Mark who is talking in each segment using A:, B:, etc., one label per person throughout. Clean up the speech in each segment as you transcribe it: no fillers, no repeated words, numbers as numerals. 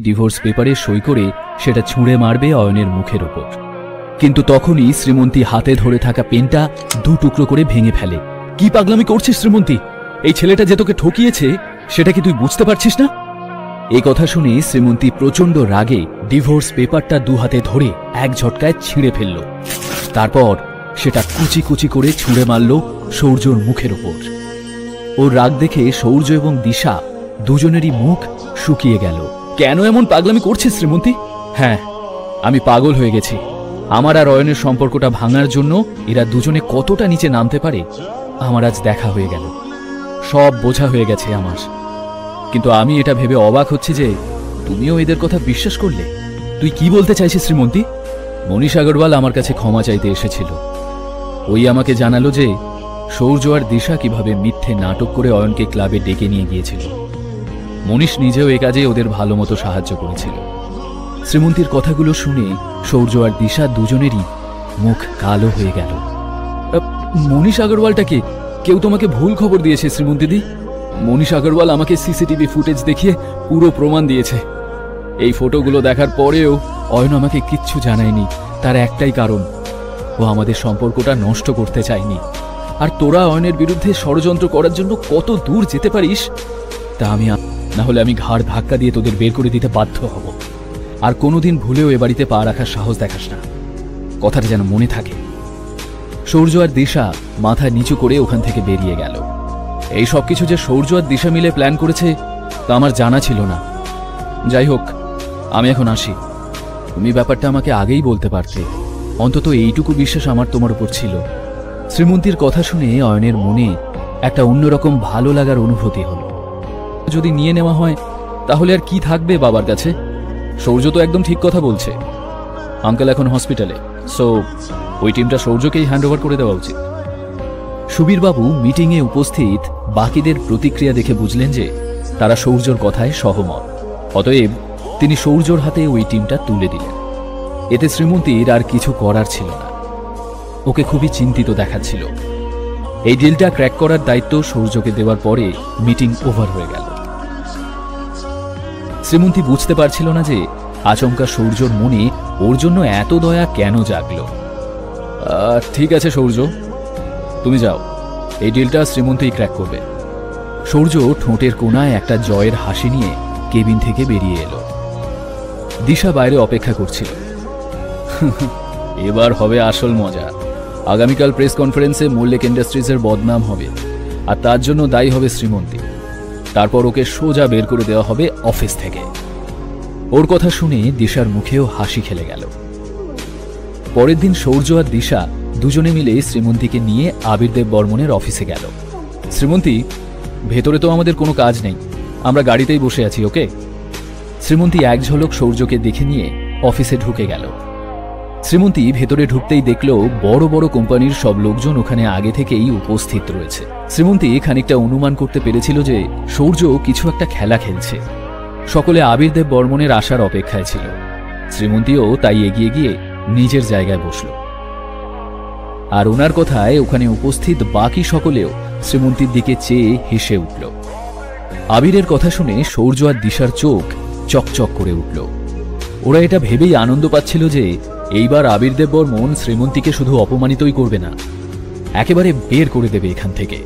A: Divorce পেপারে সই করে সেটা ছুঁড়ে মারবে অয়নের মুখের ওপর। কিন্তু তখনই শ্রীমন্তী হাতে ধরে থাকা পেনটা দু টুকরো করে ভেঙে ফেলে। কি পাগলামি করছিস শ্রীমন্তী? এই ছেলেটা যে তোকে ঠকিয়েছে সেটা কি তুই বুঝতে পারছিস না? এই কথা শুনে শ্রীমন্তী প্রচন্ড রাগে ডিভোর্স পেপারটা দু হাতে ধরে এক ঝটকায় ছিঁড়ে ফেলল। তারপর সেটা কুচি কুচি করে ছুঁড়ে মারল সৌর্যর মুখের ওপর। ওর রাগ দেখে সৌর্য এবং দিশা দুজনেরই মুখ শুকিয়ে গেল। কেন এমন পাগলামি করছিস শ্রীমন্তী? হ্যাঁ, আমি পাগল হয়ে গেছি। আমার আর অয়নের সম্পর্কটা ভাঙার জন্য এরা দুজনে কতটা নিচে নামতে পারে আমার আজ দেখা হয়ে গেল। সব বোঝা হয়ে গেছে আমার। কিন্তু আমি এটা ভেবে অবাক হচ্ছি যে তুমিও এদের কথা বিশ্বাস করলে। তুই কি বলতে চাইছিস শ্রীমন্তী? মনীষ আগরওয়াল আমার কাছে ক্ষমা চাইতে এসেছিল। ওই আমাকে জানালো যে সৌর্য আর দিশা কিভাবে মিথ্যে নাটক করে অয়নকে ক্লাবে ডেকে নিয়ে গিয়েছিল। মনীষ নিজেও এ কাজে ওদের ভালো মতো সাহায্য করেছিল। শ্রীমন্তীর কথাগুলো শুনে সৌর্য আর দিশা দুজনেরই মুখ কালো হয়ে গেল। মনীষ আগরওয়ালটাকে কেউ তোমাকে ভুল খবর দিয়েছে শ্রীমন্তীদি। মনীষ আগরওয়াল আমাকে সিসিটিভি ফুটেজ দেখিয়ে পুরো প্রমাণ দিয়েছে। এই ফটোগুলো দেখার পরেও অয়ন আমাকে কিচ্ছু জানায়নি। তার একটাই কারণ, ও আমাদের সম্পর্কটা নষ্ট করতে চায়নি। আর তোরা অয়নের বিরুদ্ধে ষড়যন্ত্র করার জন্য কত দূর যেতে পারিস তা আমি, না হলে আমি ঘাড় ধাক্কা দিয়ে তোদের বের করে দিতে বাধ্য হব। আর কোনোদিন ভুলেও এ বাড়িতে পা রাখার সাহস দেখাস না, কথাটা যেন মনে থাকে। সৌর্য আর দিশা মাথা নিচু করে ওখান থেকে বেরিয়ে গেল। এই সব কিছু যে সৌর্য আর দিশা মিলে প্ল্যান করেছে তা আমার জানা ছিল না। যাই হোক, আমি এখন আসি। তুমি ব্যাপারটা আমাকে আগেই বলতে পারতে। অন্তত এইটুকু বিশ্বাস আমার তোমার উপর ছিল। শ্রীমন্তীর কথা শুনে অয়নের মনে একটা অন্যরকম ভালো লাগার অনুভূতি হল। যদি নিয়ে নেওয়া হয় তাহলে আর কি থাকবে বাবার কাছে? সৌর্য তো একদম ঠিক কথা বলছে। আঙ্কেল এখন হসপিটালে, সো ওই টিমটা সৌর্যকেই হ্যান্ডওভার করে দেওয়া উচিত। সুবীরবাবু মিটিংয়ে উপস্থিত বাকিদের প্রতিক্রিয়া দেখে বুঝলেন যে তারা সৌর্যর কথায় সহমত। অতএব তিনি সৌর্যর হাতে ওই টিমটা তুলে দিলেন। এতে শ্রীমন্তীর আর কিছু করার ছিল না। ওকে খুবই চিন্তিত দেখাচ্ছিল। এই ডিলটা ক্র্যাক করার দায়িত্ব সৌর্যকে দেওয়ার পরে মিটিং ওভার হয়ে গেল। শ্রীমন্তী বুঝতে পারছিল না যে আচমকা সৌর্যর মনে ওর জন্য এত দয়া কেন জাগল। ঠিক আছে সৌর্য, তুমি যাও, এই ডিলটা শ্রীমন্তী ক্র্যাক করবে। সৌর্য ঠোঁটের কোণায় একটা জয়ের হাসি নিয়ে কেবিন থেকে বেরিয়ে এলো। দিশা বাইরে অপেক্ষা করছিল। এবার হবে আসল মজা। আগামীকাল প্রেস কনফারেন্সে মল্লিক ইন্ডাস্ট্রিজের বদনাম হবে, আর তার জন্য দায়ী হবে শ্রীমন্তী। তারপর ওকে সোজা বের করে দেওয়া হবে অফিস থেকে। ওর কথা শুনে দিশার মুখেও হাসি খেলে গেল। পরের দিন সৌর্য আর দিশা দুজনে মিলে শ্রীমন্তীকে নিয়ে আবির্দেব বর্মনের অফিসে গেল। শ্রীমন্তী, ভেতরে তো আমাদের কোনো কাজ নেই, আমরা গাড়িতেই বসে আছি, ওকে? শ্রীমন্তী এক ঝলক সৌর্যকে দেখে নিয়ে অফিসে ঢুকে গেল। শ্রীমন্তী ভেতরে ঢুকতেই দেখল বড় বড় কোম্পানির সব লোকজন ওখানে আগে থেকেই উপস্থিত রয়েছে। শ্রীমন্তী খানিকটা অনুমান করতে পেরেছিল যে সৌর্য কিছু একটা খেলা খেলছে। সকলে আবির্দেব বর্মনের আসার অপেক্ষায় ছিল। শ্রীমন্তীও তাই এগিয়ে গিয়ে নিজের জায়গায় বসল। আর ওনার কথায় ওখানে উপস্থিত বাকি সকলেও শ্রীমন্তীর দিকে চেয়ে হেসে উঠল। আবিরের কথা শুনে সৌর্য আর দিশার চোখ চকচক করে উঠল। ওরা এটা ভেবেই আনন্দ পাচ্ছিল যে এইবার আবির্দেব বর্মন শ্রীমন্তীকে শুধু অপমানিতই করবে না, একেবারে বের করে দেবে এখান থেকে।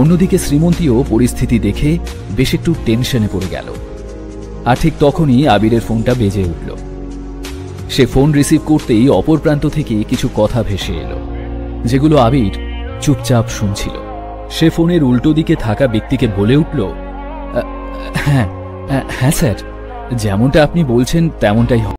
A: অন্যদিকে শ্রীমন্তীও পরিস্থিতি দেখে বেশ একটু টেনশনে পড়ে গেল। আর ঠিক তখনই আবিরের ফোনটা বেজে উঠল। সে ফোন রিসিভ করতেই অপর প্রান্ত থেকে কিছু কথা ভেসে এলো, যেগুলো আবির চুপচাপ শুনছিল। সে ফোনের উল্টো দিকে থাকা ব্যক্তিকে বলে উঠল, হ্যাঁ হ্যাঁ স্যার, যেমনটা আপনি বলছেন তেমনটাই হবে।